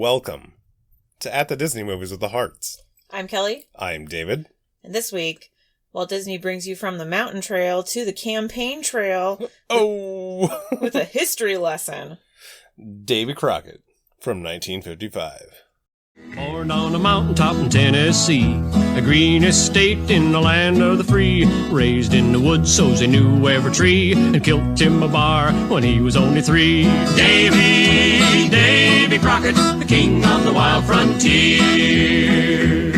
welcome to At the Disney Movies with the Hearts. I'm Kelly. I'm David. And this week, Walt Disney brings you from the mountain trail to the campaign trail with a history lesson. Davy Crockett from 1955. Born on a mountaintop in Tennessee, a green estate in the land of the free. Raised in the woods so's he knew every tree, and killed Tim a bar when he was only 3. Davy Crockett, the king of the wild frontier.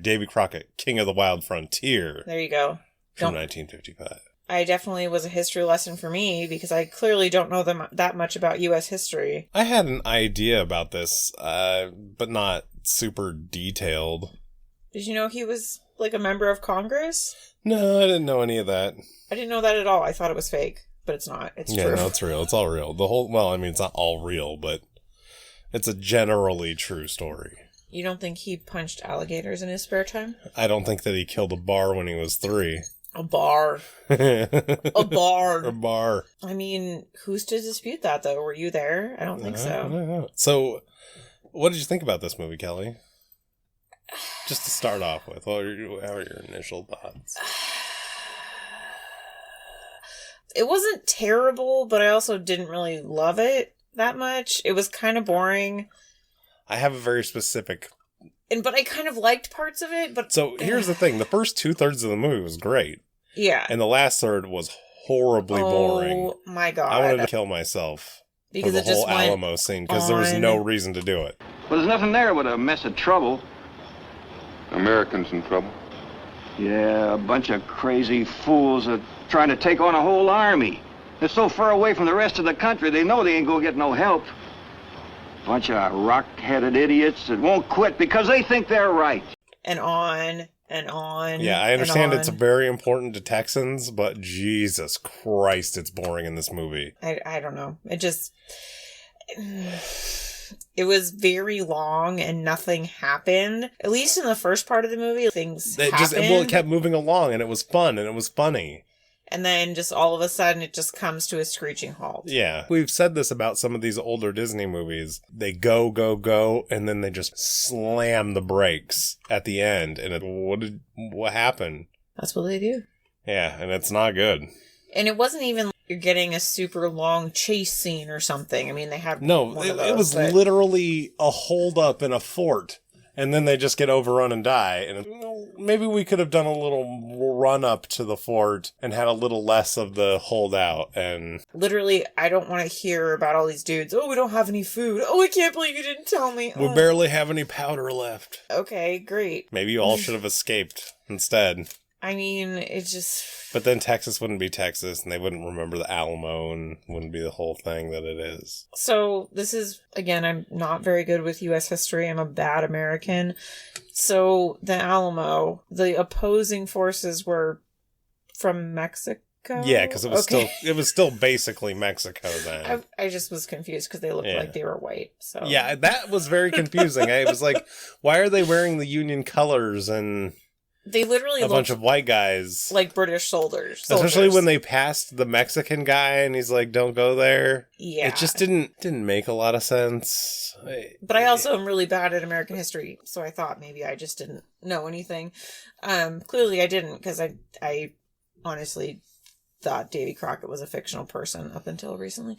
Davy Crockett, king of the wild frontier. There you go. From 1955. I definitely was a history lesson for me because I clearly don't know that much about U.S. history. I had an idea about this, but not super detailed. Did you know he was like a member of Congress? No, I didn't know any of that. I didn't know that at all. I thought it was fake, but it's not. It's true. Yeah, no, it's real. It's all real. It's not all real, but it's a generally true story. You don't think he punched alligators in his spare time? I don't think that he killed a bar when he was 3. A bar. A bar. A bar. I mean, who's to dispute that, though? Were you there? I don't think so. So, what did you think about this movie, Kelly? Just to start off with, how are your initial thoughts? It wasn't terrible, but I also didn't really love it that much. It was kind of boring. I have a very specific... But I kind of liked parts of it, but... So, here's the thing. The first 2/3 of the movie was great. Yeah. And the last third was horribly boring. Oh, my God. I wanted to kill myself because for the whole Alamo scene, because there was no reason to do it. Well, there's nothing there but a mess of trouble. Americans in trouble? Yeah, a bunch of crazy fools are trying to take on a whole army. They're so far away from the rest of the country, they know they ain't gonna get no help. Bunch of rock-headed idiots that won't quit because they think they're right. And on and on. Yeah, I understand it's very important to Texans, but Jesus Christ, it's boring in this movie. I don't know. It was very long and nothing happened. At least in the first part of the movie, things happened. It kept moving along, and it was fun, and it was funny. And then just all of a sudden, it just comes to a screeching halt. Yeah. We've said this about some of these older Disney movies. They go, go, go, and then they just slam the brakes at the end. And what happened? That's what they do. Yeah, and it's not good. And it wasn't even like you're getting a super long chase scene or something. I mean, they have it was literally a holdup in a fort. And then they just get overrun and die. And maybe we could have done a little run up to the fort and had a little less of the holdout. And literally, I don't want to hear about all these dudes. Oh, we don't have any food. Oh, I can't believe you didn't tell me. We barely have any powder left. Okay, great. Maybe you all should have escaped instead. I mean, it's just... But then Texas wouldn't be Texas, and they wouldn't remember the Alamo, and wouldn't be the whole thing that it is. So, this is, again, I'm not very good with U.S. history. I'm a bad American. So, the Alamo, the opposing forces were from Mexico? Yeah, because it was still basically Mexico then. I just was confused because they looked like they were white. So yeah, that was very confusing. I was like, why are they wearing the Union colors and... They literally a bunch of white guys. Like British soldiers. Especially when they passed the Mexican guy and he's like, don't go there. Yeah. It just didn't make a lot of sense. But I also am really bad at American history, so I thought maybe I just didn't know anything. Clearly I didn't, because I honestly thought Davy Crockett was a fictional person up until recently.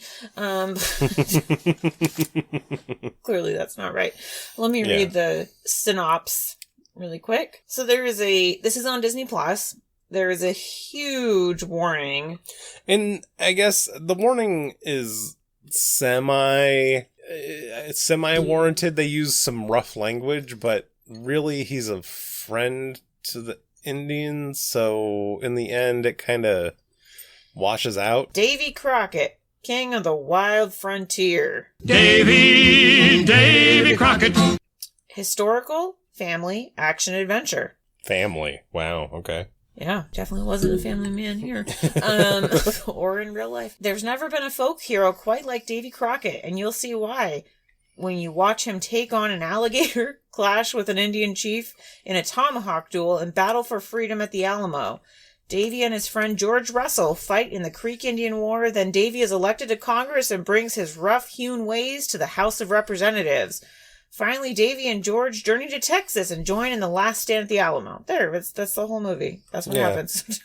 Clearly that's not right. Let me read the synopsis really quick. So this is on Disney Plus. There is a huge warning. And I guess the warning is semi-warranted. They use some rough language, but really he's a friend to the Indians. So in the end, it kind of washes out. Davy Crockett, king of the wild frontier. Davy Crockett. Historical, family, action, adventure. Family. Wow. Okay. Yeah, definitely wasn't a family man here. Or in real life. There's never been a folk hero quite like Davy Crockett, and you'll see why when you watch him take on an alligator, clash with an Indian chief in a tomahawk duel, and battle for freedom at the Alamo. Davy and his friend George Russell fight in the Creek Indian War. Then Davy is elected to Congress and brings his rough-hewn ways to the House of Representatives. Finally, Davy and George journey to Texas and join in the last stand at the Alamo. That's the whole movie. That's what happens.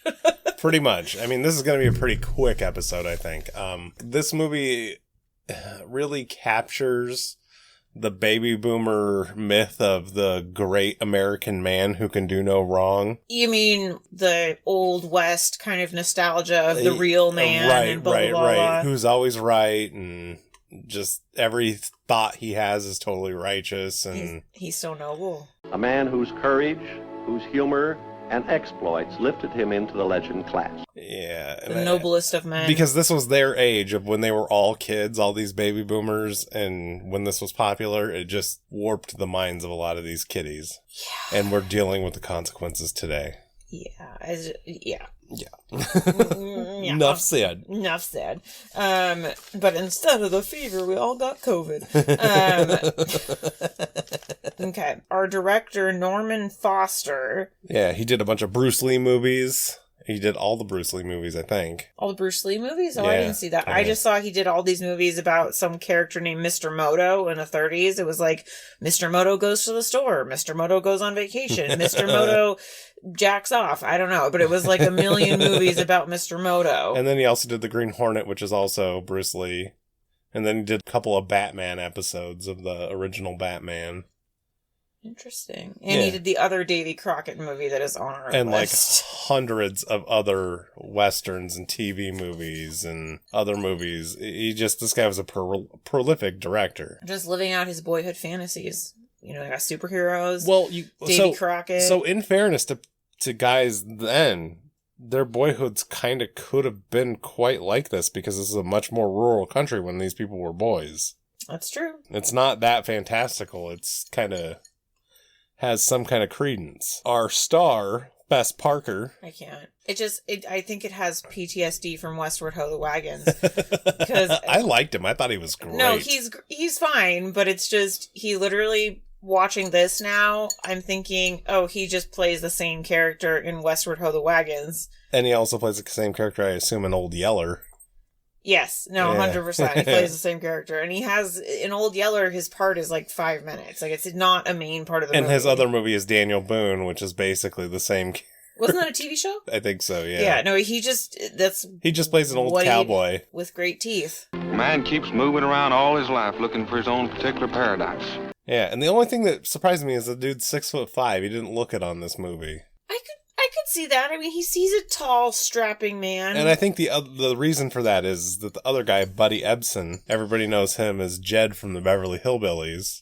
Pretty much. I mean, this is going to be a pretty quick episode, I think. This movie really captures the baby boomer myth of the great American man who can do no wrong. You mean the Old West kind of nostalgia of the real man? Right, and blah, blah, blah, blah. Who's always right, and just every thought he has is totally righteous. And he's so noble. A man whose courage, whose humor, and exploits lifted him into the legend class. Yeah. The noblest of men. Because this was their age of when they were all kids, all these baby boomers, and when this was popular, it just warped the minds of a lot of these kiddies. Yeah. And we're dealing with the consequences today. Yeah. Yeah. Enough said. But instead of the fever, we all got COVID. Okay. Our director, Norman Foster. Yeah, he did a bunch of Bruce Lee movies. He did all the Bruce Lee movies, I think. All the Bruce Lee movies? Oh, yeah, I didn't see that. I just saw he did all these movies about some character named Mr. Moto in the 30s. It was like, Mr. Moto goes to the store. Mr. Moto goes on vacation. Mr. Moto jacks off. I don't know. But it was like a million movies about Mr. Moto. And then he also did The Green Hornet, which is also Bruce Lee. And then he did a couple of Batman episodes of the original Batman. Interesting. And he did the other Davy Crockett movie that is on our list. And like hundreds of other westerns and TV movies and other movies. This guy was a prolific director. Just living out his boyhood fantasies. You know, they got superheroes. Well, Davy Crockett. So in fairness to guys then, their boyhoods kind of could have been quite like this because this is a much more rural country when these people were boys. That's true. It's not that fantastical. It's kind of has some kind of credence. Our star, Fess Parker. I can't. I think it has PTSD from Westward Ho the Wagons. Because I liked him. I thought he was great. No, he's fine, but it's just, he literally, watching this now, I'm thinking, oh, he just plays the same character in Westward Ho the Wagons. And he also plays the same character, I assume, in Old Yeller. Yes, no, 100%. He plays the same character. And he has, in Old Yeller, his part is like 5 minutes. Like, it's not a main part of the movie. And his other movie is Daniel Boone, which is basically the same character. Wasn't that a TV show? I think so, yeah. Yeah, no, he just plays an old cowboy. With great teeth. Man keeps moving around all his life looking for his own particular paradise. Yeah, and the only thing that surprised me is the dude's 6'5". He didn't look it on this movie. I could see that. I mean, he's a tall, strapping man. And I think the reason for that is that the other guy, Buddy Ebsen, everybody knows him as Jed from the Beverly Hillbillies.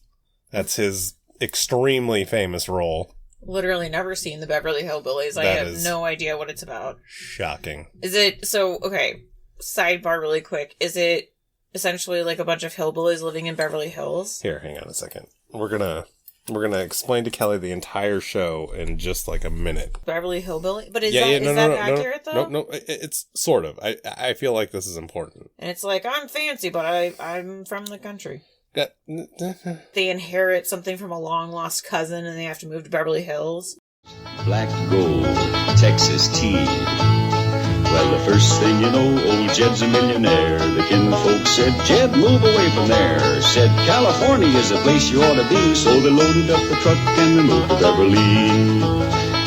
That's his extremely famous role. Literally never seen the Beverly Hillbillies. I have no idea what it's about. Shocking. Is it, okay, sidebar really quick. Is it essentially like a bunch of hillbillies living in Beverly Hills? Here, hang on a second. We're gonna explain to Kelly the entire show in just like a minute. Beverly Hillbilly? But is that accurate though? No, it's sort of. I feel like this is important. And it's like, I'm fancy, but I'm from the country. They inherit something from a long-lost cousin and they have to move to Beverly Hills. Black gold, Texas tea. Well, the first thing you know, old Jed's a millionaire. The kinfolk said, Jed, move away from there. Said, California is the place you ought to be. So they loaded up the truck and they moved to Beverly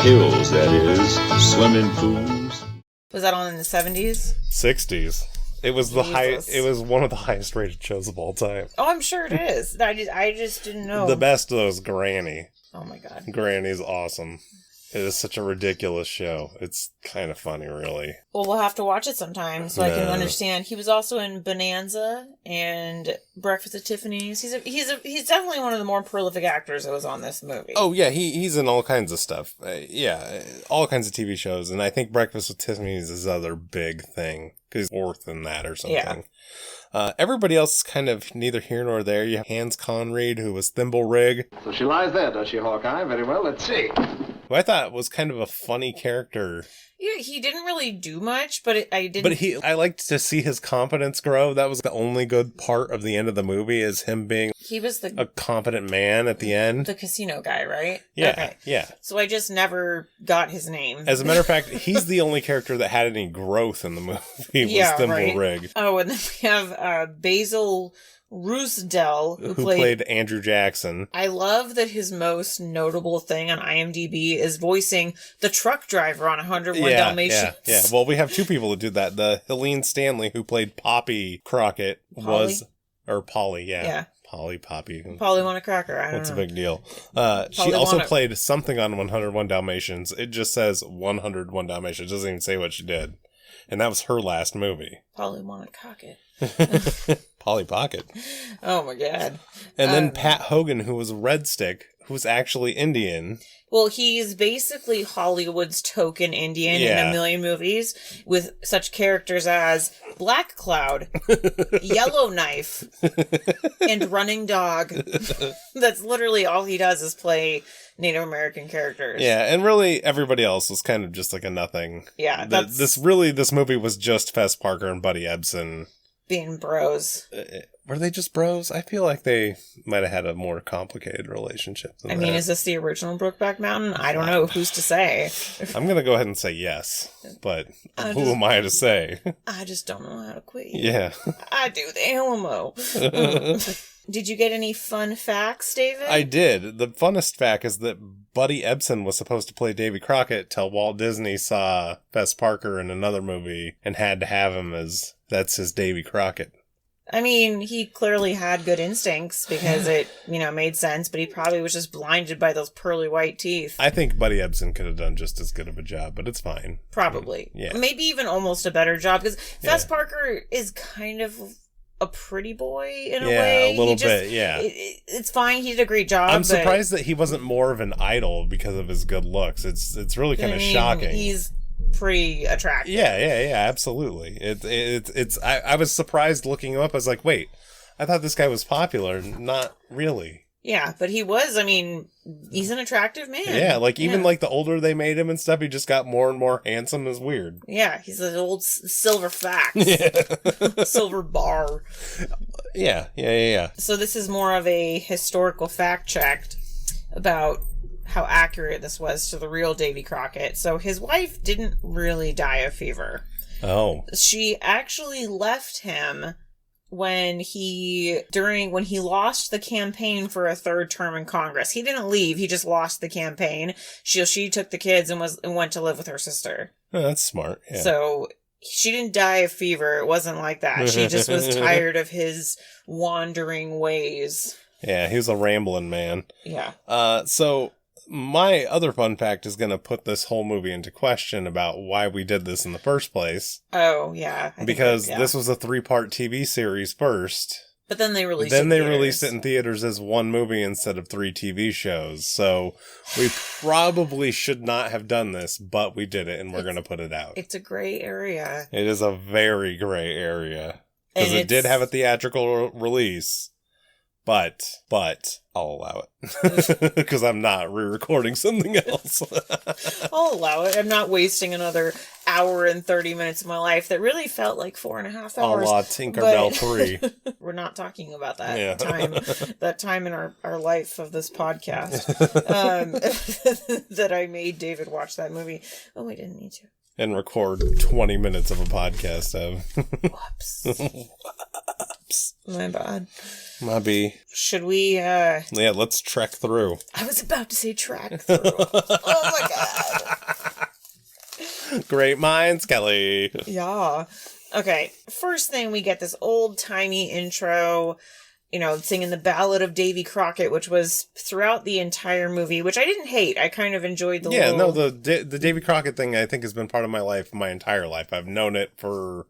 Hills, that is, swimming pools. Was that on in the 70s? 60s. It was It was one of the highest rated shows of all time. Oh, I'm sure it is. I just didn't know. The best of those, Granny. Oh my god, Granny's awesome. It is such a ridiculous show. It's kind of funny, really. Well, we'll have to watch it sometime so I can understand. He was also in Bonanza and Breakfast at Tiffany's. He's definitely one of the more prolific actors that was on this movie. Oh yeah, he's in all kinds of stuff. All kinds of TV shows, and I think Breakfast with Tiffany's is his other big thing because he's fourth in that or something. Yeah. Everybody else is kind of neither here nor there. You have Hans Conried, who was Thimble Rig. So she lies there, does she, Hawkeye? Very well, let's see. who I thought was kind of a funny character. Yeah, he didn't really do much, but I liked to see his competence grow. That was the only good part of the end of the movie, is him being a competent man at the end. The casino guy, right? Yeah, okay. Yeah. So I just never got his name. As a matter of fact, he's the only character that had any growth in the movie. Was Thimble Rig. Oh, and then we have Basil Roosdell, who played Andrew Jackson. I love that his most notable thing on IMDb is voicing the truck driver on 101 Dalmatians. Yeah. Well, we have two people who did that. The Helene Stanley, who played Poppy Crockett, Polly, yeah. Polly want a cracker. I don't know. What's a big deal? She also played something on 101 Dalmatians. It just says 101 Dalmatians. It doesn't even say what she did. And that was her last movie. Polly want a cocket. Polly Pocket. Oh my god. And then Pat Hogan, who was Red Stick, who's actually Indian. Well, he's basically Hollywood's token Indian in a million movies, with such characters as Black Cloud, Yellowknife, and Running Dog. That's literally all he does is play Native American characters. Yeah, and really everybody else was kind of just like a nothing. Yeah, this movie was just Fess Parker and Buddy Ebsen being bros. Were they just bros? I feel like they might have had a more complicated relationship than that. Is this the original Brokeback Mountain? I don't know. Who's to say? I'm going to go ahead and say yes, but who am I to say? I just don't know how to quit. Yeah. I do the Alamo. Did you get any fun facts, David? I did. The funnest fact is that Buddy Ebsen was supposed to play Davy Crockett till Walt Disney saw Fess Parker in another movie and had to have him as that's his Davy Crockett. He clearly had good instincts because it, made sense, but he probably was just blinded by those pearly white teeth. I think Buddy Ebsen could have done just as good of a job, but it's fine. Probably. Yeah. Maybe even almost a better job, because Fess Parker is kind of a pretty boy in a way. Yeah, a little bit, yeah. It's fine. He did a great job. I'm surprised that he wasn't more of an idol because of his good looks. It's really kind of shocking. He's pretty attractive. Yeah, absolutely. I was surprised looking him up. I was like, wait, I thought this guy was popular. Not really. Yeah, but he was. He's an attractive man. Yeah, even the older they made him and stuff, he just got more and more handsome. Is weird. Yeah, he's an old silver fox. Yeah. Silver bar. Yeah. So this is more of a historical fact check about how accurate this was to the real Davy Crockett. So his wife didn't really die of fever. Oh. She actually left him when he lost the campaign for a third term in Congress. He didn't leave, he just lost the campaign. She took the kids and went to live with her sister. Oh, that's smart. Yeah. So she didn't die of fever. It wasn't like that. She just was tired of his wandering ways. Yeah, he was a rambling man. Yeah. So my other fun fact is going to put this whole movie into question about why we did this in the first place. Oh, yeah. Because this was a 3-part TV series first. But then they released it in theaters as one movie instead of 3 TV shows. So we probably should not have done this, but we did it, and we're going to put it out. It's a gray area. It is a very gray area. Because it did have a theatrical release. But I'll allow it because I'm not re-recording something else. I'll allow it. I'm not wasting another hour and 30 minutes of my life that really felt like 4.5 hours. A la Tinkerbell 3. We're not talking about that time. That time in our life of this podcast that I made David watch that movie. Oh, we didn't need to. And record 20 minutes of a podcast of. Whoops. Whoops. My bad. Maybe. Should we, Yeah, let's trek through. I was about to say track through. Oh my god. Great minds, Kelly. Yeah. Okay. First thing, we get this old-timey intro, singing the Ballad of Davy Crockett, which was throughout the entire movie, which I didn't hate. I kind of enjoyed the the Davy Crockett thing, I think, has been part of my life, my entire life. I've known it for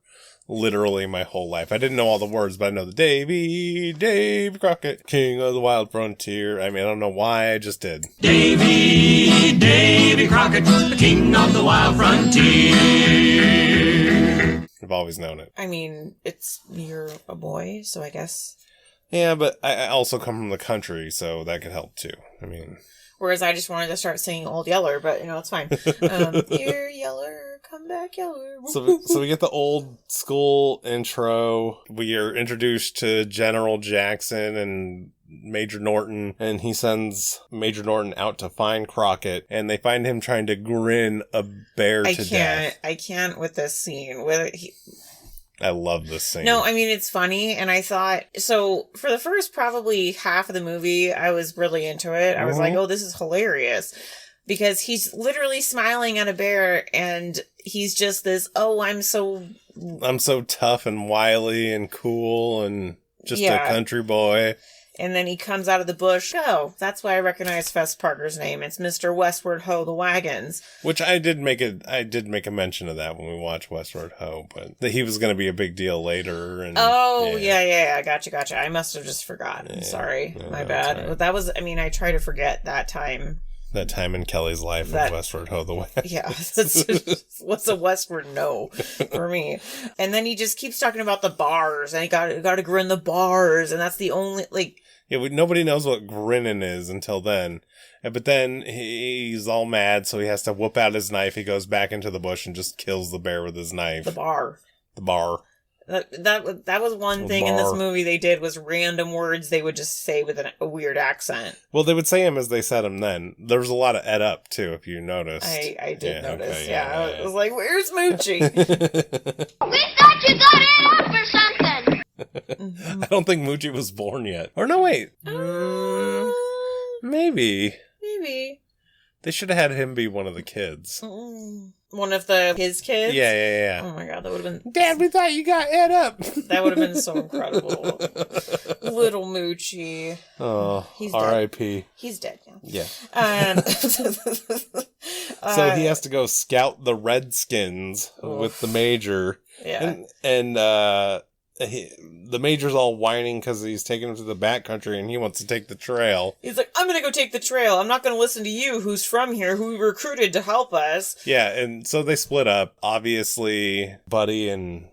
literally my whole life. I didn't know all the words, but I know the Davy Crockett, king of the wild frontier. I don't know why, I just did. Davy Crockett, the king of the wild frontier. I've always known it. You're a boy, so I guess. Yeah, but I also come from the country, so that could help too. Whereas I just wanted to start singing Old Yeller, but, it's fine. Here, Yeller, come back, Yeller. So we get the old school intro. We are introduced to General Jackson and Major Norton, and he sends Major Norton out to find Crockett, and they find him trying to grin a bear to death. I can't with this scene. I love this scene. No, I mean, it's funny, and I thought, so for the first probably half of the movie, I was really into it. I was like, oh, this is hilarious. Because he's literally smiling at a bear, and he's just this, I'm so tough and wily and cool and just a country boy. And then he comes out of the bush. Oh, that's why I recognize Fess Parker's name. It's Mr. Westward Ho the Wagons. Which I did make a mention of that when we watched Westward Ho, but that he was going to be a big deal later. And yeah. Gotcha. I must have just forgotten. Sorry, my bad. Right. But that was, I try to forget that time. That time in Kelly's life of Westward Ho the Wagons. Yeah, what's a Westward no for me? And then he just keeps talking about the bars, and he got to grin the bars, and that's the only Yeah, nobody knows what grinning is until then. But then he's all mad, so he has to whip out his knife. He goes back into the bush and just kills the bear with his knife. The bar. That was one thing in this movie they did was random words they would just say with a weird accent. Well, they would say them as they said them then. There was a lot of ed up, too, if you noticed. I did notice, okay, yeah. I was like, where's Moochie? We thought you got it up or something. I don't think Moochie was born yet. Or no, wait. Maybe. They should have had him be one of the kids. One of his kids? Yeah. Oh my god, that would have been... Dad, we thought you got ed up. That would have been so incredible. Little Moochie. Oh, he's R.I.P. He's dead now. Yeah. So he has to go scout the Redskins with the Major. Yeah. And the Major's all whining because he's taking him to the backcountry and he wants to take the trail. He's like, I'm going to go take the trail. I'm not going to listen to you, who's from here, who we recruited to help us. Yeah, and so they split up. Obviously, Buddy and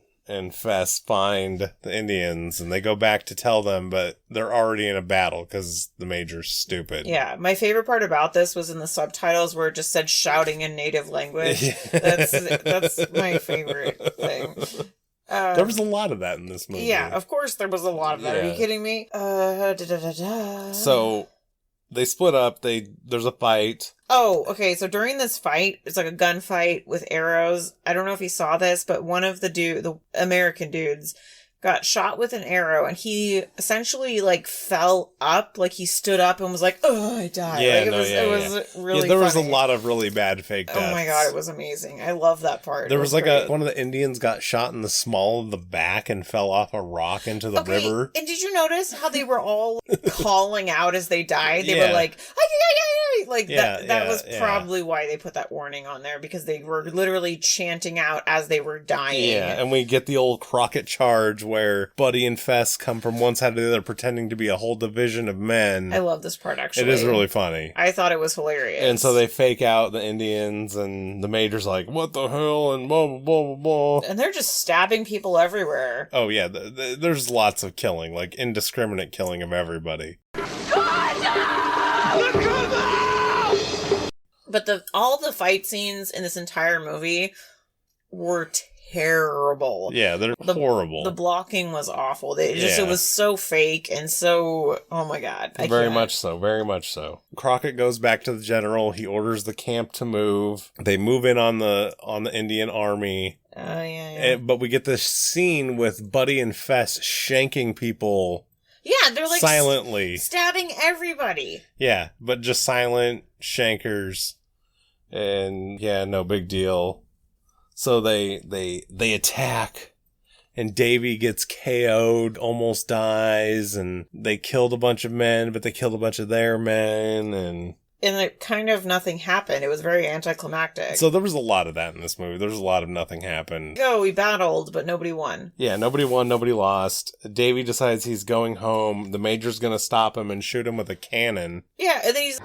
Fess find the Indians and they go back to tell them, but they're already in a battle because the Major's stupid. Yeah, my favorite part about this was in the subtitles where it just said shouting in native language. That's my favorite thing. There was a lot of that in this movie. Yeah, of course there was a lot of that. Are you kidding me? So they split up. There's a fight. Oh, okay. So during this fight, it's like a gunfight with arrows. I don't know if you saw this, but one of the American dudes got shot with an arrow, and he essentially fell up, he stood up and was like, "Oh, I died." Yeah, it was really. There was a funny. lot of really bad fake deaths. Oh my god, it was amazing. I love that part. There was one of the Indians got shot in the small of the back and fell off a rock into the river. And did you notice how they were all calling out as they died? They were like, "Ay!" That was probably why they put that warning on there, because they were literally chanting out as they were dying. Yeah, and we get the old Crockett charge where Buddy and Fess come from one side to the other pretending to be a whole division of men. I love this part, actually. It is really funny. I thought it was hilarious. And so they fake out the Indians, and the Major's like, what the hell, and blah, blah, blah, blah. And they're just stabbing people everywhere. Oh, yeah. There's lots of killing, indiscriminate killing of everybody. But all the fight scenes in this entire movie were terrible. Yeah, they're horrible. The blocking was awful. It was so fake and so, oh my god. Very much so. Crockett goes back to the general. He orders the camp to move. They move in on the Indian army. Yeah. But we get this scene with Buddy and Fess shanking people. Yeah, they're silently stabbing everybody. Yeah, but just silent shankers. And yeah, no big deal. So they attack, and Davy gets KO'd, almost dies, and they killed a bunch of men, but they killed a bunch of their men, and it kind of nothing happened. It was very anticlimactic. So there was a lot of that in this movie. There was a lot of nothing happened. We battled, but nobody won. Yeah, nobody won, nobody lost. Davy decides he's going home. The Major's gonna stop him and shoot him with a cannon. Yeah, and then he's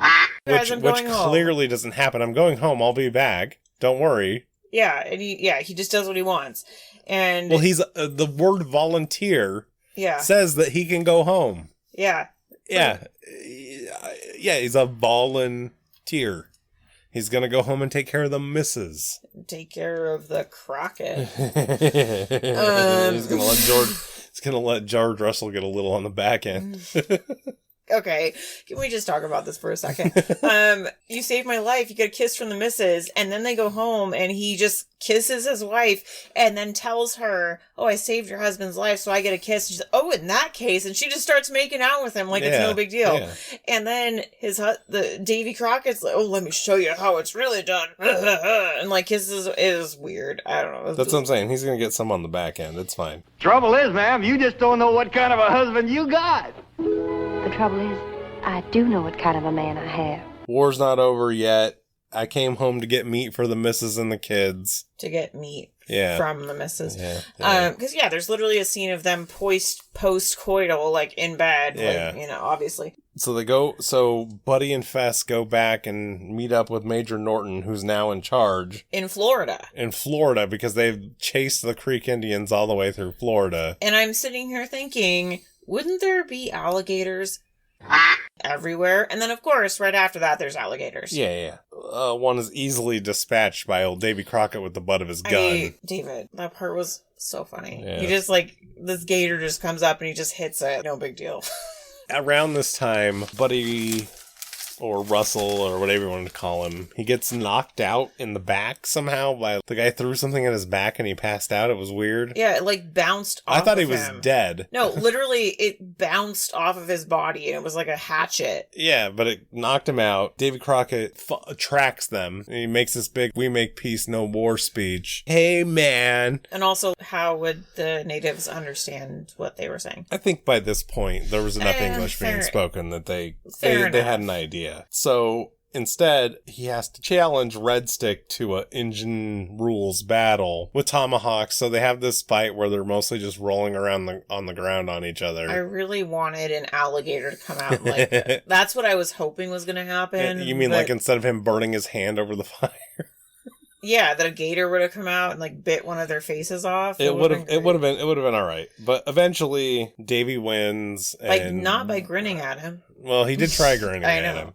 which clearly doesn't happen. I'm going home. I'll be back. Don't worry. Yeah, and he just does what he wants. And he's the word volunteer says that he can go home. Yeah. Yeah. Yeah, he's a volunteer. He's gonna go home and take care of the missus. Take care of the Crockett. He's gonna let George Russell get a little on the back end. Okay, can we just talk about this for a second? You saved my life. You get a kiss from the missus, and then they go home, and he just kisses his wife, and then tells her, "Oh, I saved your husband's life, so I get a kiss." She's like, "Oh, in that case," and she just starts making out with him like it's no big deal. Yeah. And then the Davy Crockett's like, "Oh, let me show you how it's really done," and like kisses. It is weird. I don't know. That's what I'm saying. He's gonna get some on the back end. It's fine. Trouble is, ma'am, you just don't know what kind of a husband you got. The trouble is, I do know what kind of a man I have. War's not over yet. I came home to get meat for the missus and the kids. To get meat from the missus. Because, there's literally a scene of them post-coital, like, in bed. Yeah. Like, obviously. So Buddy and Fess go back and meet up with Major Norton, who's now in charge. In Florida, because they've chased the Creek Indians all the way through Florida. And I'm sitting here thinking, wouldn't there be alligators everywhere? And then, of course, right after that, there's alligators. Yeah. One is easily dispatched by old Davy Crockett with the butt of his gun. David, that part was so funny. Yeah. He just, this gator just comes up and he just hits it. No big deal. Around this time, Buddy, or Russell, or whatever you want to call him, he gets knocked out in the back somehow by the guy threw something at his back and he passed out. It was weird. Yeah, it bounced off. I thought he was dead. No, literally it bounced off of his body and it was like a hatchet. Yeah, but it knocked him out. Davy Crockett tracks them and he makes this big "we make peace, no war" speech. Hey, man. And also, how would the natives understand what they were saying? I think by this point there was enough English being spoken that they had an idea. So instead, he has to challenge Red Stick to a Injun rules battle with tomahawks. So they have this fight where they're mostly just rolling around on the ground on each other. I really wanted an alligator to come out. That's what I was hoping was going to happen. You mean like instead of him burning his hand over the fire? Yeah, that a gator would have come out and bit one of their faces off. It would have been all right. But eventually Davy wins, and not by grinning at him. Well, he did try grinning at him.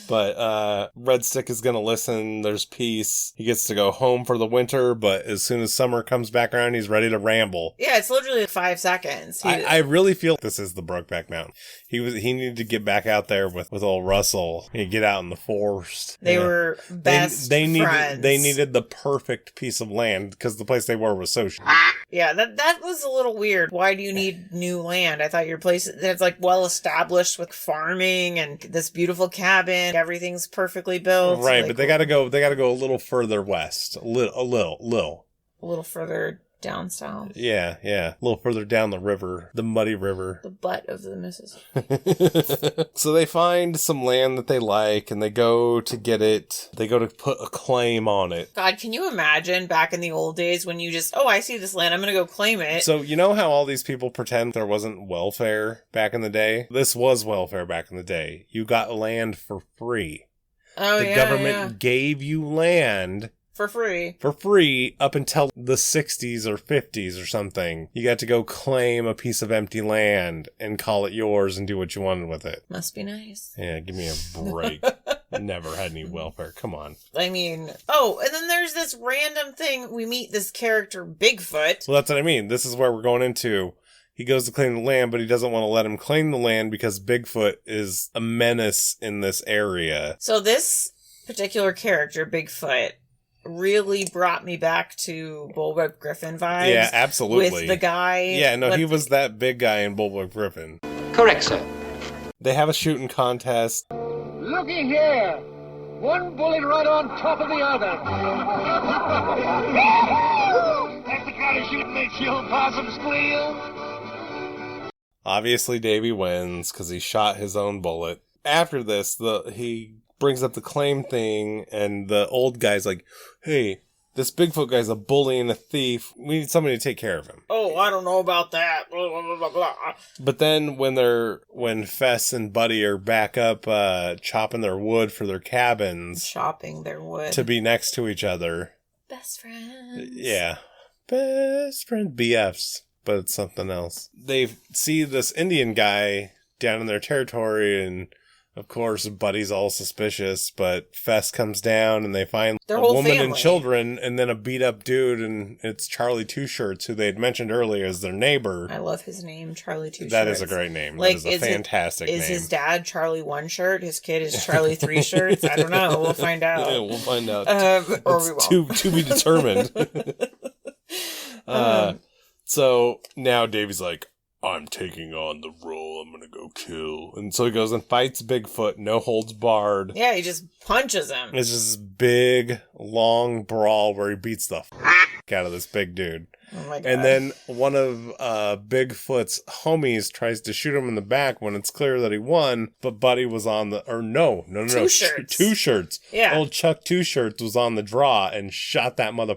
But Red Stick is going to listen. There's peace. He gets to go home for the winter, but as soon as summer comes back around, he's ready to ramble. Yeah, it's literally 5 seconds. I really feel this is the Brokeback Mountain. He needed to get back out there with old Russell and get out in the forest. They were best friends. They needed the perfect piece of land because the place they were was so Yeah, that was a little weird. Why do you need new land? I thought your place that's well established with farming and this beautiful cabin. Everything's perfectly built. Right, but they gotta go a little further west. A little further down south. Yeah. A little further down the river. The muddy river. The butt of the Mississippi. So they find some land that they like and they go to get it. They go to put a claim on it. God, can you imagine back in the old days when you just, I see this land, I'm going to go claim it. So you know how all these people pretend there wasn't welfare back in the day? This was welfare back in the day. You got land for free. The government gave you land for free up until the 60s or 50s or something. You got to go claim a piece of empty land and call it yours and do what you wanted with it. Must be nice. Yeah, give me a break. Never had any welfare. Come on. I mean, and then there's this random thing. We meet this character, Bigfoot. Well, that's what I mean. This is where we're going into. He goes to claim the land, but he doesn't want to let him claim the land because Bigfoot is a menace in this area. So this particular character, Bigfoot, really brought me back to Bullwhip Griffin vibes. Yeah, absolutely. With the guy. Yeah, no, he was that big guy in Bullwhip Griffin. Correct, sir. They have a shooting contest. Looky here. One bullet right on top of the other. That's the kind of shooting makes you old possum squeal. Obviously, Davy wins because he shot his own bullet. After this, he brings up the claim thing, and the old guy's like, "Hey, this Bigfoot guy's a bully and a thief. We need somebody to take care of him." Oh, I don't know about that. Blah, blah, blah, blah, blah. But then when Fess and Buddy are back up chopping their wood for their cabins, chopping their wood to be next to each other, best friends. Yeah, best friend BFs, but it's something else. They see this Indian guy down in their territory and Of course, Buddy's all suspicious, but Fess comes down and they find Their a whole woman and family. children and then a beat-up dude, and it's Charlie Two Shirts, who they had mentioned earlier as their neighbor. I love his name, Charlie Two Shirts. That is a great name. Like, that is a fantastic name. Is his dad Charlie One Shirt? His kid is Charlie Three Shirts? I don't know. We'll find out. Yeah, we'll find out. Or we won't. To be determined. So now Davy's like, I'm taking on the role. I'm gonna go kill. And so he goes and fights Bigfoot, no holds barred. Yeah, he just punches him. It's just this big, long brawl where he beats the out of this big dude. Oh my God. And then one of Bigfoot's homies tries to shoot him in the back when it's clear that he won, but Buddy was on the... Or no. Two Shirts. Two Shirts. Yeah. Old Chuck Two Shirts was on the draw and shot that mother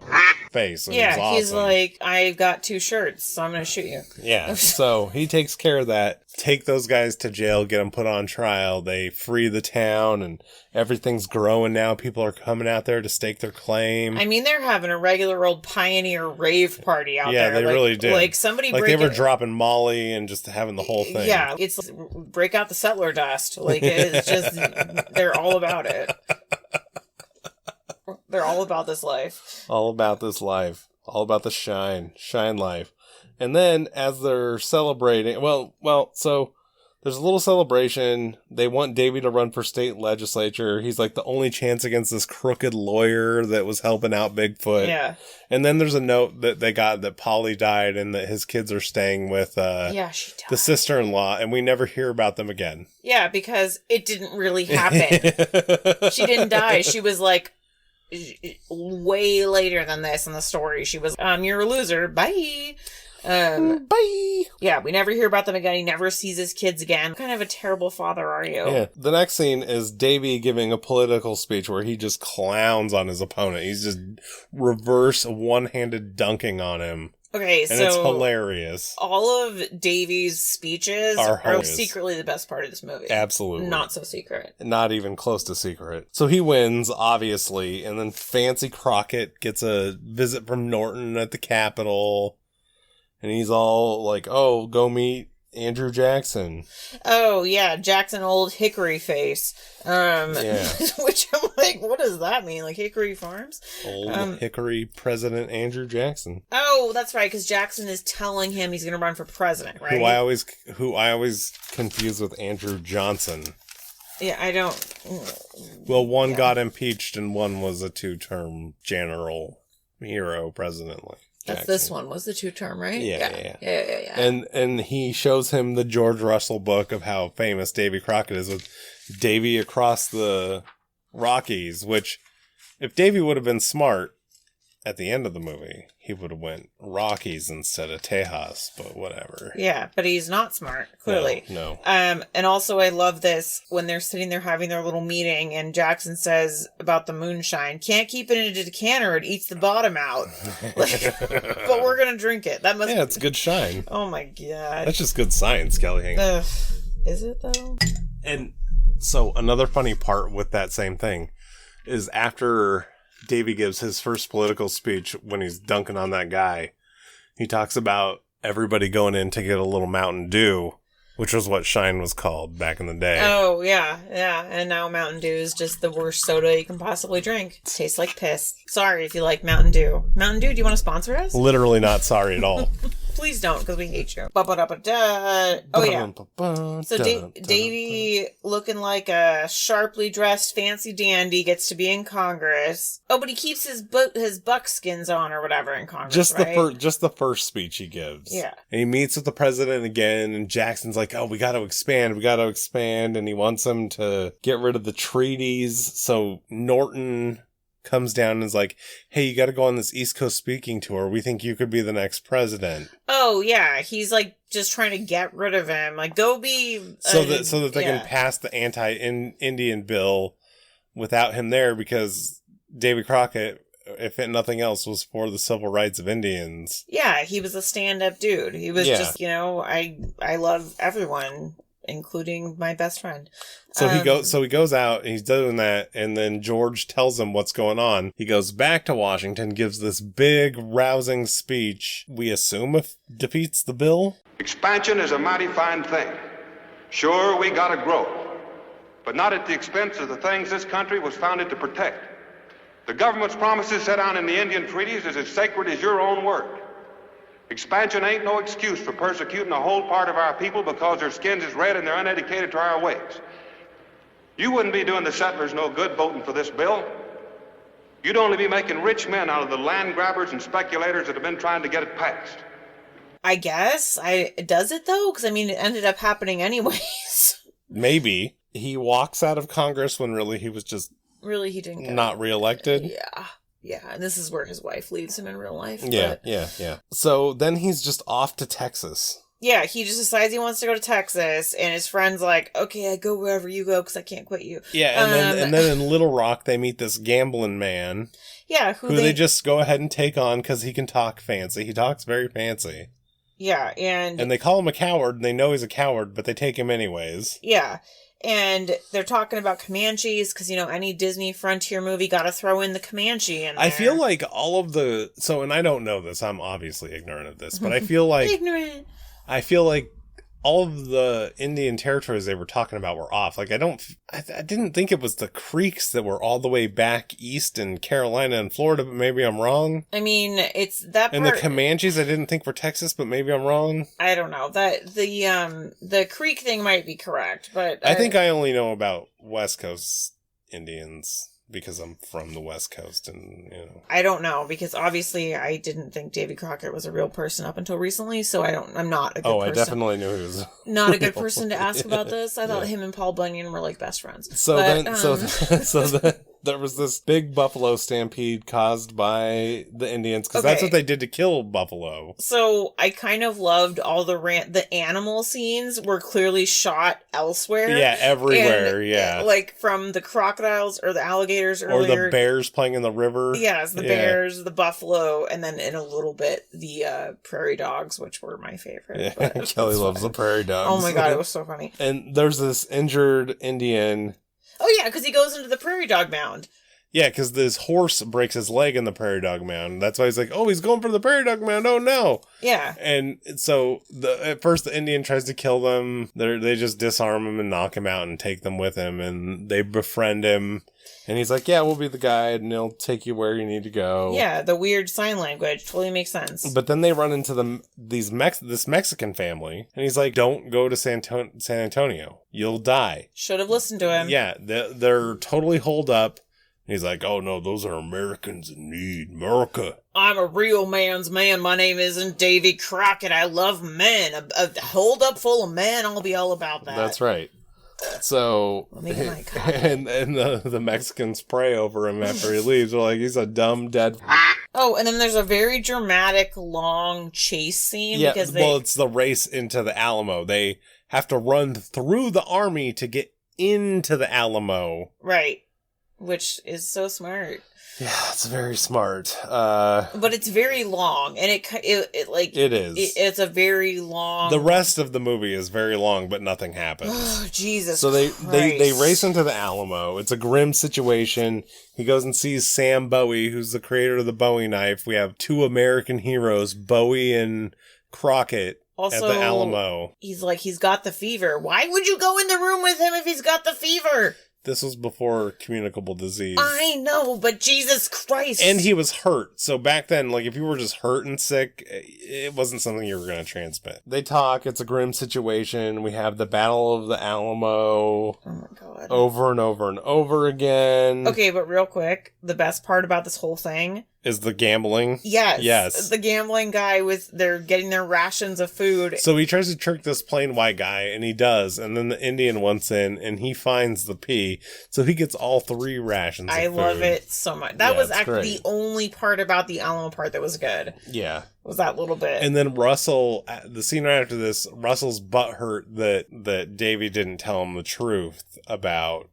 face. And it was awesome. He's like, I've got 2 shirts, so I'm going to shoot you. Yeah, so he takes care of that. Take those guys to jail, get them put on trial. They free the town, and everything's growing now. People are coming out there to stake their claim. I mean, they're having a regular old pioneer rave party out there. Yeah, they really did. Like, somebody they were dropping Molly and just having the whole thing. Yeah, it's break out the settler dust. Like, it's just, they're all about it. They're all about this life. All about this life. All about the shine life. And then as they're celebrating, so there's a little celebration. They want Davy to run for state legislature. He's like the only chance against this crooked lawyer that was helping out Bigfoot. Yeah. And then there's a note that they got that Polly died and that his kids are staying with she died. the sister-in-law, and we never hear about them again. Yeah, because it didn't really happen. She didn't die. She was like way later than this in the story. She was, you're a loser. Bye. Bye. Yeah, we never hear about them again. He never sees his kids again. What kind of a terrible father are you? Yeah. The next scene is Davy giving a political speech where he just clowns on his opponent. He's just reverse one-handed dunking on him. Okay, and so it's hilarious. All of Davy's speeches are secretly the best part of this movie. Absolutely. Not so secret. Not even close to secret. So he wins, obviously, and then Fancy Crockett gets a visit from Norton at the Capitol. And he's all like, oh, go meet Andrew Jackson. Oh, yeah, Jackson Old Hickory Face. Yeah. Which I'm like, what does that mean? Like Hickory Farms? Old Hickory President Andrew Jackson. Oh, that's right, because Jackson is telling him he's going to run for president, right? Who I always confuse with Andrew Johnson. Yeah, I don't... Well, one got impeached and one was a 2-term general hero president. Like. That's Jackson. this one. Was the 2-term, right? Yeah. And he shows him the George Russell book of how famous Davy Crockett is with Davy across the Rockies, which if Davy would have been smart at the end of the movie, he would have went Rockies instead of Tejas, but whatever. Yeah, but he's not smart, clearly. No. And also I love this when they're sitting there having their little meeting and Jackson says about the moonshine, can't keep it in a decanter, it eats the bottom out. But we're going to drink it. That must Yeah, it's good shine. Oh my God. That's just good science, Kelly. Hang on. Is it though? And so another funny part with that same thing is after Davy gives his first political speech when he's dunking on that guy, he talks about everybody going in to get a little Mountain Dew, which was what Shine was called back in the day. Oh, yeah. And now Mountain Dew is just the worst soda you can possibly drink. It tastes like piss. Sorry if you like Mountain Dew. Mountain Dew, do you want to sponsor us? Literally not sorry at all. Please don't, because we hate you. Oh, yeah. So Davy, looking like a sharply dressed fancy dandy, gets to be in Congress. Oh, but he keeps his buckskins on or whatever in Congress, just right? Just the first speech he gives. Yeah. And he meets with the president again, and Jackson's like, oh, we got to expand. And he wants him to get rid of the treaties. So Norton comes down and is like, hey, you got to go on this East Coast speaking tour. We think you could be the next president. Oh, yeah. He's like just trying to get rid of him. Like, go be... so that they can pass the anti-Indian bill without him there, because Davy Crockett, if nothing else, was for the civil rights of Indians. Yeah, he was a stand-up dude. He was just, I love everyone, including my best friend. So he goes out and he's doing that, and then George tells him what's going on. He goes back to Washington, gives this big rousing speech. We assume defeats the bill. Expansion is a mighty fine thing. Sure, we gotta grow. but not at the expense of the things this country was founded to protect. The government's promises set out in the Indian treaties is as sacred as your own word. Expansion ain't no excuse for persecuting a whole part of our people because their skins is red and they're uneducated to our ways. You wouldn't be doing the settlers no good voting for this bill. You'd only be making rich men out of the land grabbers and speculators that have been trying to get it passed. I guess. Does it, though? Because, I mean, it ended up happening anyways. Maybe. He walks out of Congress when really he was just... Really, he didn't get not reelected? Yeah. Yeah, and this is where his wife leaves him in real life. Yeah, but... yeah. So then he's just off to Texas. Yeah, he just decides he wants to go to Texas, and his friend's like, okay, I go wherever you go because I can't quit you. Yeah, and then in Little Rock, they meet this gambling man. Yeah, who they just go ahead and take on because he can talk fancy. He talks very fancy. Yeah, and they call him a coward, and they know he's a coward, but they take him anyways. Yeah, and they're talking about Comanches, because, you know, any Disney frontier movie got to throw in the Comanche in there. I feel like all of the... So, and I don't know this, I'm obviously ignorant of this, but I feel like... Ignorant! I feel like all of the Indian territories they were talking about were off. Like, I didn't think it was the Creeks that were all the way back east in Carolina and Florida, but maybe I'm wrong. I mean, it's that part... And the Comanches I didn't think were Texas, but maybe I'm wrong. I don't know. The Creek thing might be correct, but... I think I only know about West Coast Indians because I'm from the West Coast, and, you know. I don't know, because obviously I didn't think Davy Crockett was a real person up until recently, so I'm not a good person. Oh, I definitely knew he was not a good person to ask about this. I thought him and Paul Bunyan were like best friends. So there was this big buffalo stampede caused by the Indians, because that's what they did to kill buffalo. So I kind of loved all the animal scenes were clearly shot elsewhere. Yeah, everywhere, and, like from the crocodiles or the alligators earlier. Or the bears playing in the river. Yes, the bears, the buffalo, and then in a little bit the prairie dogs, which were my favorite. Yeah, Kelly loves the prairie dogs. Oh my god, it was so funny. And there's this injured Indian... Oh, yeah, because he goes into the prairie dog mound. Yeah, because this horse breaks his leg in the prairie dog mound. That's why he's like, oh, he's going for the prairie dog mound. Oh, no. Yeah. And so at first the Indian tries to kill them. They just disarm him and knock him out and take them with him. And they befriend him. And he's like, yeah, we'll be the guide and he'll take you where you need to go. Yeah, the weird sign language totally makes sense. But then they run into this Mexican family. And he's like, don't go to San Antonio. You'll die. Should have listened to him. Yeah, they're totally holed up. He's like, oh no, those are Americans in need. America. I'm a real man's man. My name isn't Davy Crockett. I love men. A hold up full of men. I'll be all about that. That's right. So, and the Mexicans pray over him after he leaves. They're like, he's a dumb, dead... Oh, and then there's a very dramatic, long chase scene. Yeah, because it's the race into the Alamo. They have to run through the army to get into the Alamo. Right. Which is so smart. Yeah, it's very smart. But it's very long, and it is. It's a very long. The rest of the movie is very long, but nothing happens. Oh, Jesus! So they race into the Alamo. It's a grim situation. He goes and sees Sam Bowie, who's the creator of the Bowie knife. We have two American heroes, Bowie and Crockett. Also, at the Alamo. He's like, he's got the fever. Why would you go in the room with him if he's got the fever? This was before communicable disease. I know, but Jesus Christ. And he was hurt. So back then, like, if you were just hurt and sick, it wasn't something you were going to transmit. They talk. It's a grim situation. We have the Battle of the Alamo. Oh, my God. Over and over and over again. Okay, but real quick, the best part about this whole thing... is the gambling. Yes. The gambling guy they're getting their rations of food. So he tries to trick this plain white guy, and he does. And then the Indian wants in, and he finds the pea. So he gets all 3 rations of food. I love it so much. That was actually the only part about the Alamo part that was good. Yeah. Was that little bit. And then Russell, the scene right after this, Russell's butthurt that Davy didn't tell him the truth about.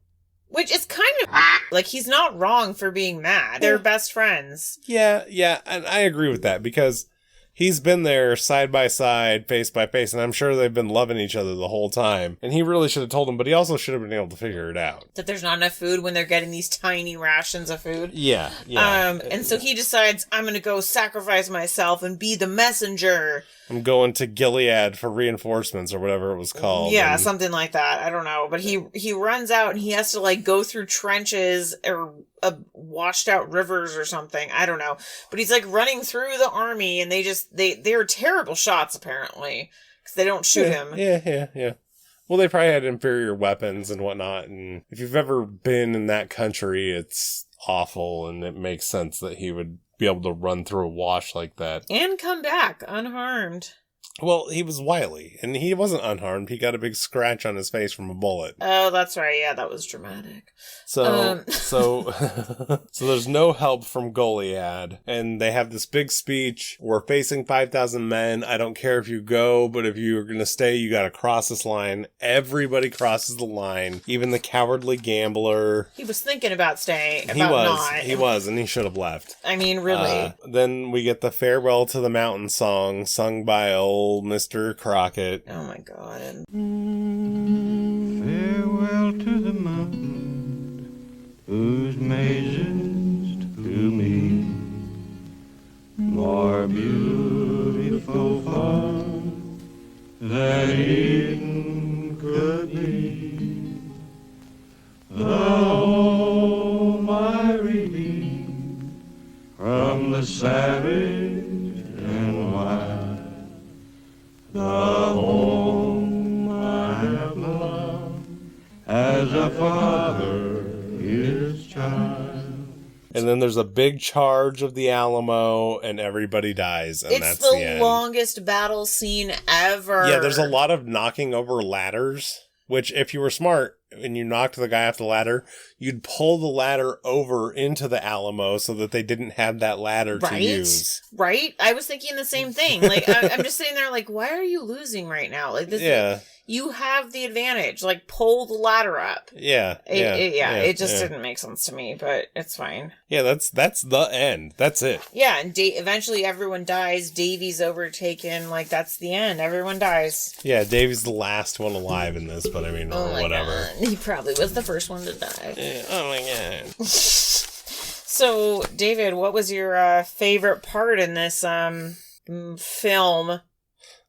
Which is kind of like, he's not wrong for being mad. They're best friends. Yeah, and I agree with that because he's been there side by side, face by face, and I'm sure they've been loving each other the whole time. And he really should have told him, but he also should have been able to figure it out. That there's not enough food when they're getting these tiny rations of food. Yeah. And so he decides, I'm going to go sacrifice myself and be the messenger. I'm going to Gilead for reinforcements or whatever it was called. Yeah, something like that. I don't know. But he runs out and he has to like go through trenches or washed out rivers or something. I don't know. But he's like running through the army and they're terrible shots apparently because they don't shoot him. Yeah. Well, they probably had inferior weapons and whatnot. And if you've ever been in that country, it's awful. And it makes sense that he would be able to run through a wash like that. And come back unharmed. Well, he was wily, and he wasn't unharmed. He got a big scratch on his face from a bullet. Oh, that's right. Yeah, that was dramatic. So there's no help from Goliad, and they have this big speech. We're facing 5,000 men. I don't care if you go, but if you're going to stay, you got to cross this line. Everybody crosses the line, even the cowardly gambler. He was thinking about staying. He was, and he should have left. I mean, really. Then we get the Farewell to the Mountain song sung by old Mr. Crockett. Oh my God. Farewell to the mountain whose mazes to me more beautiful far than Eden could be. The home I redeemed from the savage and wild. The home I have loved as a father his child. And then there's a big charge of the Alamo, and everybody dies, and that's the end. It's the longest battle scene ever. Yeah, there's a lot of knocking over ladders, which if you were smart and you knocked the guy off the ladder, you'd pull the ladder over into the Alamo so that they didn't have that ladder to use. Right? I was thinking the same thing. Like, I'm just sitting there like, why are you losing right now? Like, this you have the advantage. Like, pull the ladder up. It just didn't make sense to me, but it's fine. Yeah, that's the end. That's it. Yeah, and eventually everyone dies. Davy's overtaken. Like, that's the end. Everyone dies. Yeah, Davy's the last one alive in this, but I mean, whatever. God. He probably was the first one to die. Yeah, oh my God. So, David, what was your favorite part in this film?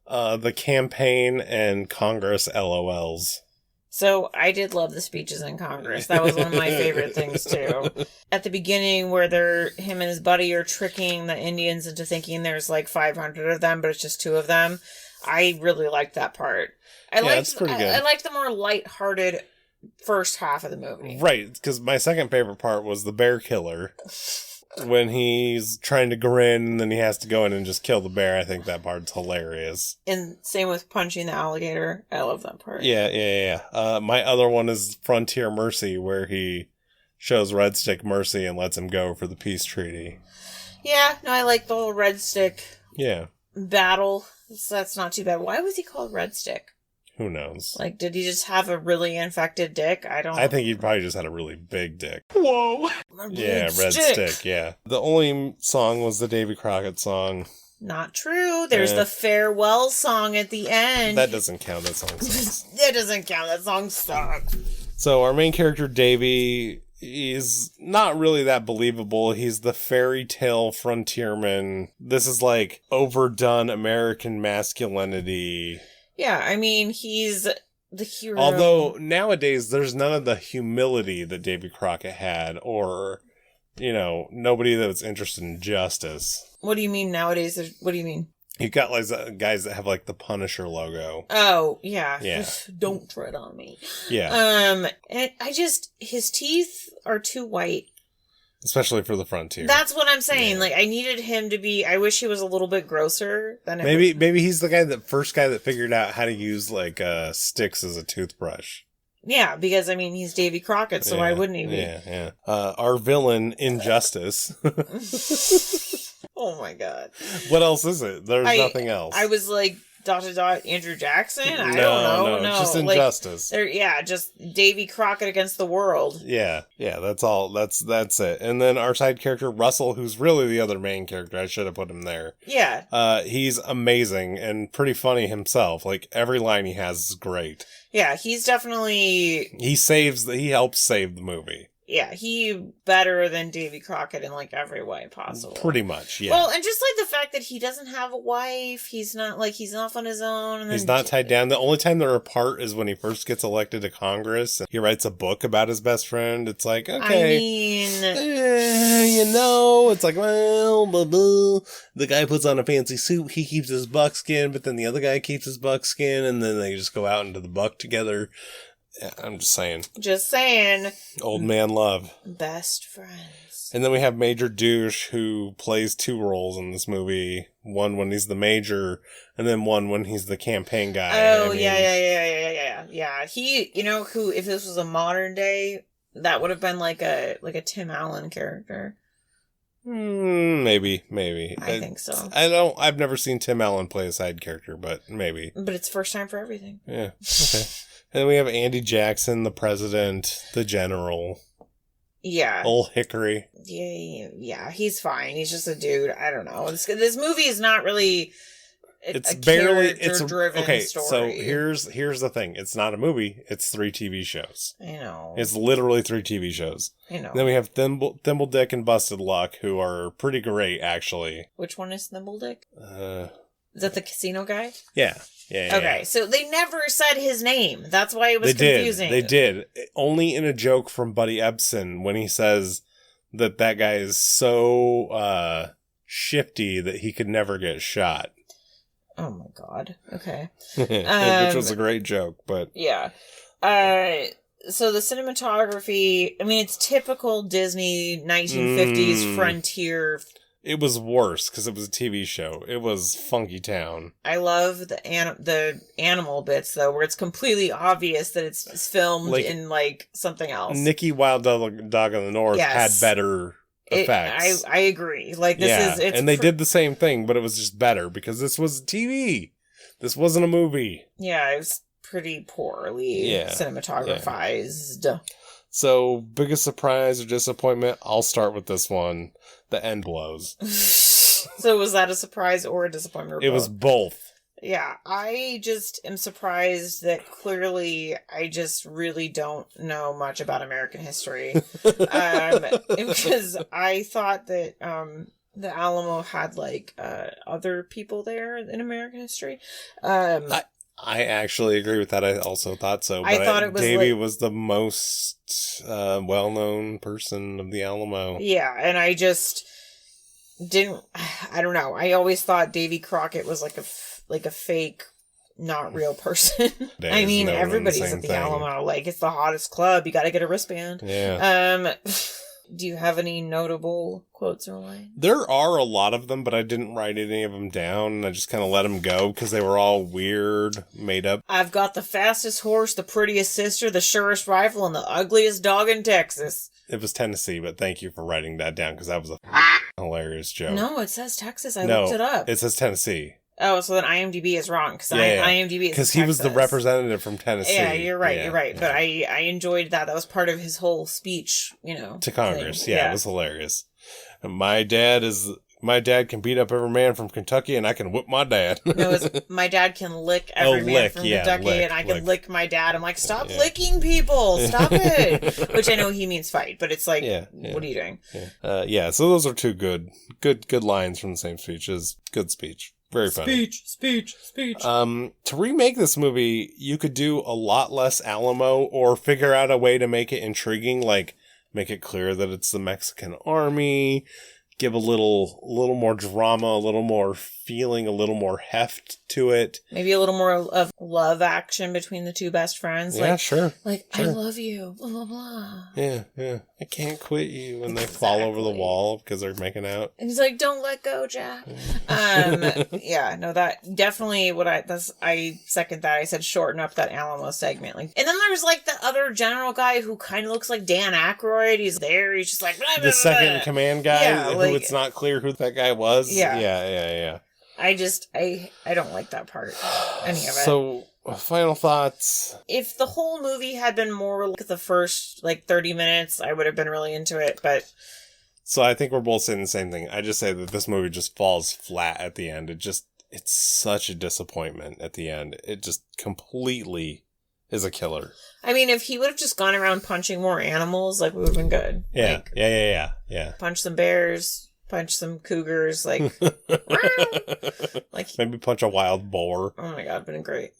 The campaign and Congress LOLs. So I did love the speeches in Congress. That was one of my favorite things too. At the beginning where him and his buddy are tricking the Indians into thinking there's like 500 of them, but it's just 2 of them. I really liked that part. That's pretty good. I liked the more lighthearted first half of the movie. Right, because my second favorite part was the bear killer. When he's trying to grin and then he has to go in and just kill the bear. I think that part's hilarious. And same with punching the alligator. I love that part. Yeah. My other one is Frontier Mercy, where he shows Red Stick mercy and lets him go for the peace treaty. Yeah, no, I like the whole Red Stick battle. So that's not too bad. Why was he called Red Stick? Who knows? Like, did he just have a really infected dick? I think he probably just had a really big dick. Whoa! Red Stick, yeah. The only song was the Davy Crockett song. Not true. There's the farewell song at the end. That doesn't count. That song sucks. That doesn't count. That song sucks. So our main character, Davy, is not really that believable. He's the fairy tale frontierman. This is like overdone American masculinity. Yeah, I mean, he's the hero. Although nowadays there's none of the humility that Davy Crockett had, or, nobody that was interested in justice. What do you mean nowadays? What do you mean? You got like guys that have like the Punisher logo. Oh, yeah. Yeah. Don't tread on me. Yeah. And his teeth are too white. Especially for the frontier. That's what I'm saying. Yeah. Like, I needed him to be, I wish he was a little bit grosser than maybe he's the first guy that figured out how to use like sticks as a toothbrush. Yeah, because I mean he's Davy Crockett, so why wouldn't he be? Yeah. Our villain, Injustice. Oh my God. What else is it? There's nothing else. I was like, ... Andrew Jackson? I don't know. No, just Injustice. Just Davy Crockett against the world. Yeah, that's all. That's it. And then our side character, Russell, who's really the other main character. I should have put him there. Yeah. He's amazing and pretty funny himself. Like, every line he has is great. Yeah, he's definitely... He helps save the movie. Yeah, he better than Davy Crockett in like every way possible. Pretty much, yeah. Well, and just like the fact that he doesn't have a wife, he's not like he's off on his own. And he's not tied down. The only time they're apart is when he first gets elected to Congress. And he writes a book about his best friend. It's like, okay. I mean, it's like, well, blah, blah. The guy puts on a fancy suit. He keeps his buckskin, but then the other guy keeps his buckskin, and then they just go out into the buck together. Yeah, I'm just saying. Just saying. Old man love. Best friends. And then we have Major Douche, who plays 2 roles in this movie. One when he's the major, and then one when he's the campaign guy. Oh, yeah. He, who, if this was a modern day, that would have been like a Tim Allen character. Maybe. I think so. I've never seen Tim Allen play a side character, but maybe. But it's first time for everything. Yeah, okay. And then we have Andy Jackson, the president, the general. Yeah. Old Hickory. Yeah, he's fine. He's just a dude. I don't know. This movie is not really it's driven okay, story. So here's the thing. It's not a movie. It's 3 TV shows. I know. It's literally 3 TV shows. I know. Then we have Thimble Dick and Busted Luck, who are pretty great, actually. Which one is Thimble Dick? Is that the casino guy? Yeah. Okay, so they never said his name. That's why it was confusing. They did. Only in a joke from Buddy Ebsen when he says that guy is so shifty that he could never get shot. Oh my god. Okay. Which was a great joke, but... Yeah. So the cinematography, I mean, it's typical Disney 1950s frontier. It was worse because it was a TV show. It was Funky Town. I love the animal bits, though, where it's completely obvious that it's filmed in, like, something else. Nicky Wild Dog on the North had better effects. I agree. Like, this is... and they did the same thing, but it was just better because this was TV. This wasn't a movie. Yeah, it was pretty poorly cinematographized. Yeah. So, biggest surprise or disappointment? I'll start with this one. The end blows. So was that a surprise or a disappointment? It was both. Yeah, I just am surprised that clearly I just really don't know much about American history. Because I thought that the Alamo had like other people there in American history. I actually agree with that. I also thought so. But I thought it was Davy was the most well-known person of the Alamo. Yeah, and I just didn't. I don't know. I always thought Davy Crockett was like a fake, not real person. I mean, everybody's at the Alamo. Like, it's the hottest club. You got to get a wristband. Yeah. Do you have any notable quotes or lines? There are a lot of them, but I didn't write any of them down. I just kind of let them go because they were all weird, made up. I've got the fastest horse, the prettiest sister, the surest rifle, and the ugliest dog in Texas. It was Tennessee, but thank you for writing that down because that was a hilarious joke. No, it says Texas. I looked it up. It says Tennessee. Oh, so then IMDb is wrong because IMDb is because he was the representative from Tennessee. Yeah, you're right. You're right. But I enjoyed that. That was part of his whole speech, to Congress. Yeah, it was hilarious. My dad can beat up every man from Kentucky, and I can whip my dad. No, it's my dad can lick every man from Kentucky, and I can lick my dad. I'm like, stop licking people, stop it. Which I know he means fight, but it's like, what are you doing? Yeah. So those are 2 good lines from the same speeches. Good speech. Very funny. Speech. To remake this movie, you could do a lot less Alamo or figure out a way to make it intriguing, like make it clear that it's the Mexican army, give a little more drama, a little more feeling, a little more heft to it. Maybe a little more of love action between the 2 best friends. Yeah, sure. Like, sure. I love you, blah, blah, blah. Yeah. I can't quit you when they fall over the wall because they're making out. And he's like, don't let go, Jack. Yeah, no, that definitely I second that. I said shorten up that Alamo segment. Like, and then there's like the other general guy who kind of looks like Dan Aykroyd. He's there. He's just like, blah, blah, blah. The second in command guy who it's not clear who that guy was. Yeah. I don't like that part. Any of it. So, final thoughts. If the whole movie had been more like the first 30 minutes, I would have been really into it, but... So I think we're both saying the same thing. I just say that this movie just falls flat at the end. It's such a disappointment at the end. It just completely is a killer. I mean, if he would have just gone around punching more animals, like, we would have been good. Yeah, like, yeah. Punch some bears, punch some cougars, like, like maybe punch a wild boar. Oh my god, been great.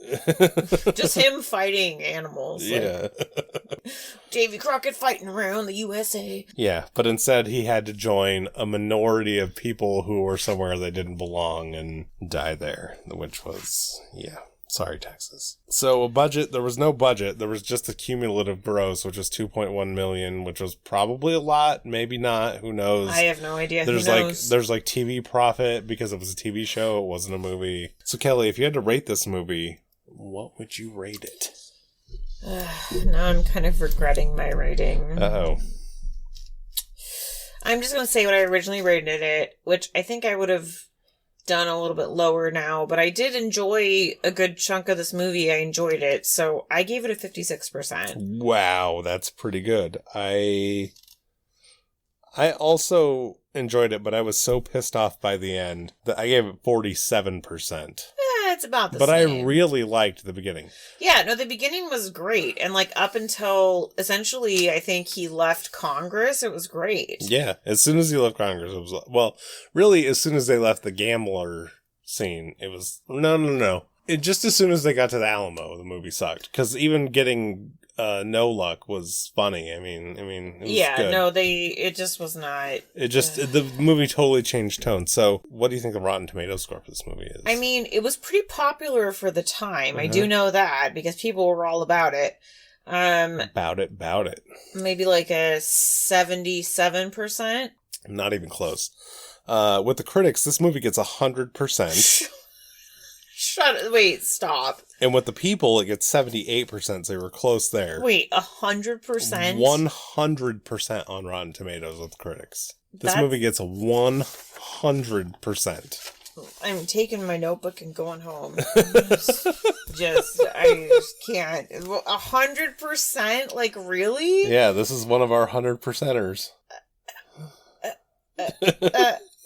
Just him fighting animals. Yeah. Like, Davy Crockett fighting around the USA. Yeah, but instead he had to join a minority of people who were somewhere they didn't belong and die there, which was, yeah. Sorry, Texas. So a budget, there was no budget. There was just a cumulative gross, which was $2.1 million, which was probably a lot, maybe not. Who knows? I have no idea. There's Who knows? there's TV profit because it was a TV show. It wasn't a movie. So Kelly, if you had to rate this movie, what would you rate it? Now I'm kind of regretting my rating. Uh-oh. I'm just going to say what I originally rated it, which I think I would have done a little bit lower now, but I did enjoy a good chunk of this movie. I enjoyed it, so I gave it a 56%. Wow, that's pretty good. I also enjoyed it, but I was so pissed off by the end that I gave it 47%. It's about the but same. I really liked the beginning. Yeah, no, the beginning was great, and like up until essentially I think he left Congress, it was great. Yeah, as soon as he left Congress, it was, well, really as soon as they left the gambler scene, it was no. Just as soon as they got to the Alamo, the movie sucked, because even getting no luck was funny. I mean, it was good. It just was not. It just the movie totally changed tone. So, what do you think the Rotten Tomatoes score for this movie is? I mean, it was pretty popular for the time. I do know that because people were all about it. About it. Maybe like a 77%. Not even close. With the critics, this movie gets 100%. Wait, stop. And with the people, it gets 78%, so they were close there. Wait, 100%? 100% on Rotten Tomatoes with the critics. This movie gets 100%. I'm taking my notebook and going home. I just can't. 100%? Like, really? Yeah, this is one of our 100%ers.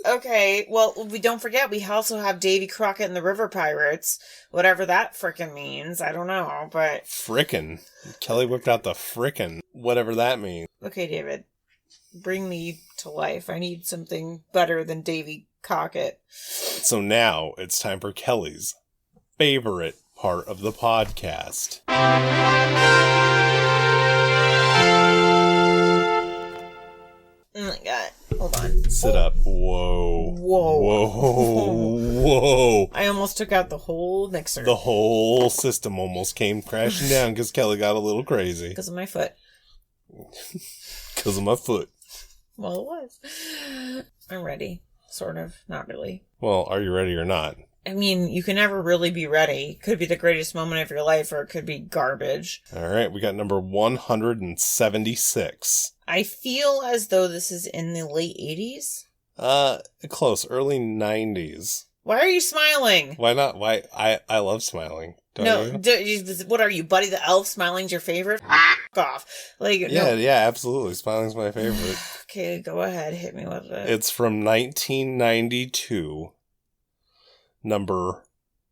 Okay, well, we don't forget, we also have Davy Crockett and the River Pirates, whatever that frickin' means, I don't know, but... Frickin'. Kelly whipped out the frickin', whatever that means. Okay, David, bring me to life. I need something better than Davy Crockett. So now, it's time for Kelly's favorite part of the podcast. Oh my god. Hold on. Sit up. Whoa. I almost took out the whole mixer. The whole system almost came crashing down because Kelly got a little crazy. Because of my foot. Because of my foot. Well, it was. I'm ready. Sort of. Not really. Well, are you ready or not? I mean, you can never really be ready. Could be the greatest moment of your life, or it could be garbage. All right, we got number 176. I feel as though this is in the late 80s. Close, early 90s. Why are you smiling? Why not? Why? I love smiling. Don't you? What are you, Buddy the Elf? Smiling's your favorite? Off. Like, yeah, absolutely. Smiling's my favorite. Okay, go ahead. Hit me with it. It's from 1992. Number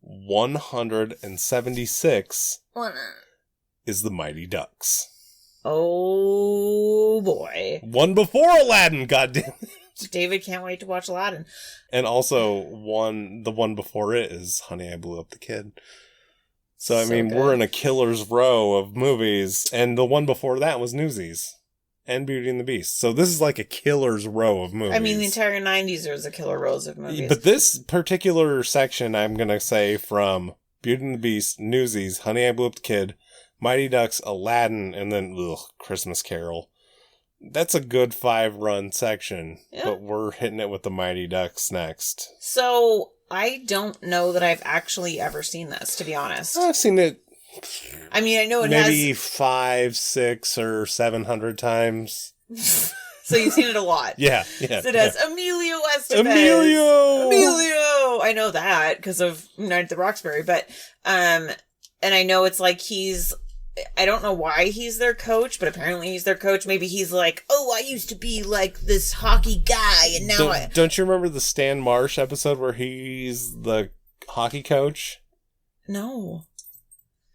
176 is The Mighty Ducks. Oh, boy. One before Aladdin, goddamn. David can't wait to watch Aladdin. And also, the one before it is Honey, I Blew Up the Kid. So, I mean, we're in a killer's row of movies, and the one before that was Newsies. And Beauty and the Beast. So this is like a killer's row of movies. I mean, the entire 90s was a killer rows of movies. But this particular section, I'm going to say from Beauty and the Beast, Newsies, Honey, I Blew Up the Kid, Mighty Ducks, Aladdin, and then Christmas Carol. That's a good 5-run section. Yeah. But we're hitting it with the Mighty Ducks next. So I don't know that I've actually ever seen this, to be honest. I've seen it. I mean, I know it maybe 500, 600, or 700 times. So you've seen it a lot. Yeah. So it has Emilio Estevez. Emilio! I know that because of Night at the Roxbury, but and I know it's like I don't know why he's their coach, but apparently he's their coach. Maybe he's like, oh, I used to be like this hockey guy, and now Don't you remember the Stan Marsh episode where he's the hockey coach? No.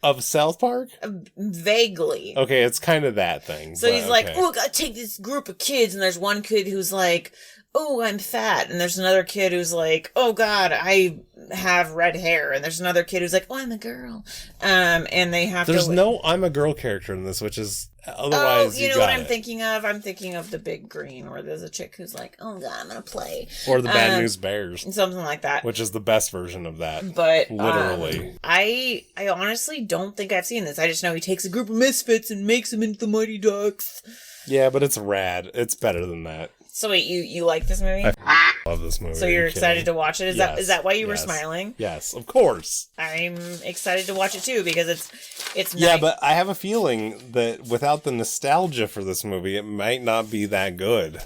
Of South Park? Vaguely. Okay, it's kind of that thing. So he's like, oh, I gotta take this group of kids, and there's one kid who's like, oh, I'm fat, and there's another kid who's like, oh God, I have red hair, and there's another kid who's like, oh, I'm a girl, and they have There's to... no I'm a girl character in this, which is otherwise you know what I'm thinking of? I'm thinking of The Big Green, where there's a chick who's like, oh God, I'm gonna play. Or the Bad News Bears. Something like that. Which is the best version of that. But literally. I honestly don't think I've seen this. I just know he takes a group of misfits and makes them into the Mighty Ducks. Yeah, but it's rad. It's better than that. So wait, you like this movie? I love this movie. So you're excited to watch it? Is that why you were smiling? Yes, of course. I'm excited to watch it too because it's yeah, but I have a feeling that without the nostalgia for this movie, it might not be that good.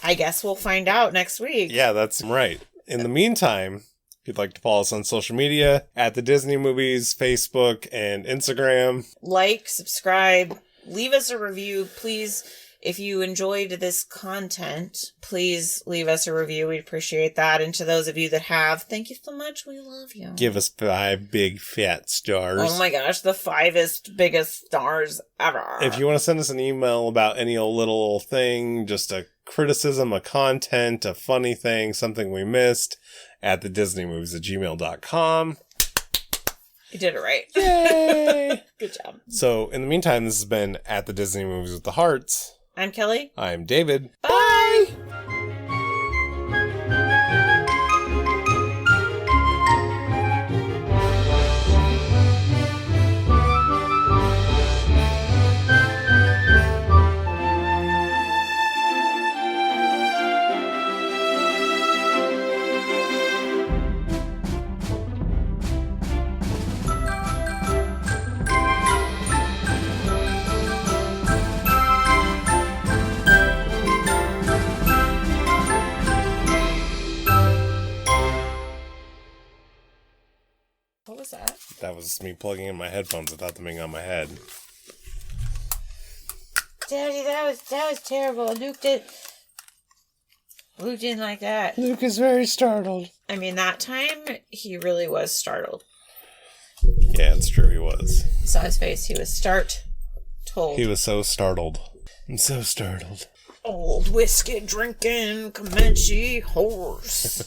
I guess we'll find out next week. Yeah, that's right. In the meantime, if you'd like to follow us on social media at the Disney Movies, Facebook, and Instagram. Like, subscribe, leave us a review, please. If you enjoyed this content, please leave us a review. We'd appreciate that. And to those of you that have, thank you so much. We love you. Give us 5 big fat stars. Oh my gosh, the 5est biggest stars ever. If you want to send us an email about any old little thing, just a criticism, a content, a funny thing, something we missed, at thedisneymovies@gmail.com. You did it right. Yay! Good job. So, in the meantime, this has been At the Disney Movies with the Hearts. I'm Kelly. I'm David. Bye! What was that? That was me plugging in my headphones without them being on my head. Daddy, that was terrible. Luke didn't like that. Luke is very startled. I mean, that time, he really was startled. Yeah, it's true, he was. Saw his face. He was told. He was so startled. I'm so startled. Old whiskey drinking Comanche horse.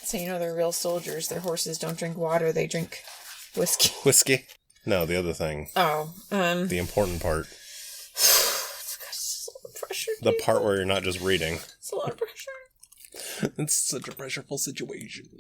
So you know they're real soldiers. Their horses don't drink water, they drink whiskey. Whiskey? No, the other thing. Oh, the important part. It's just a lot of pressure. The part where you're not just reading. It's a lot of pressure. It's such a pressureful situation.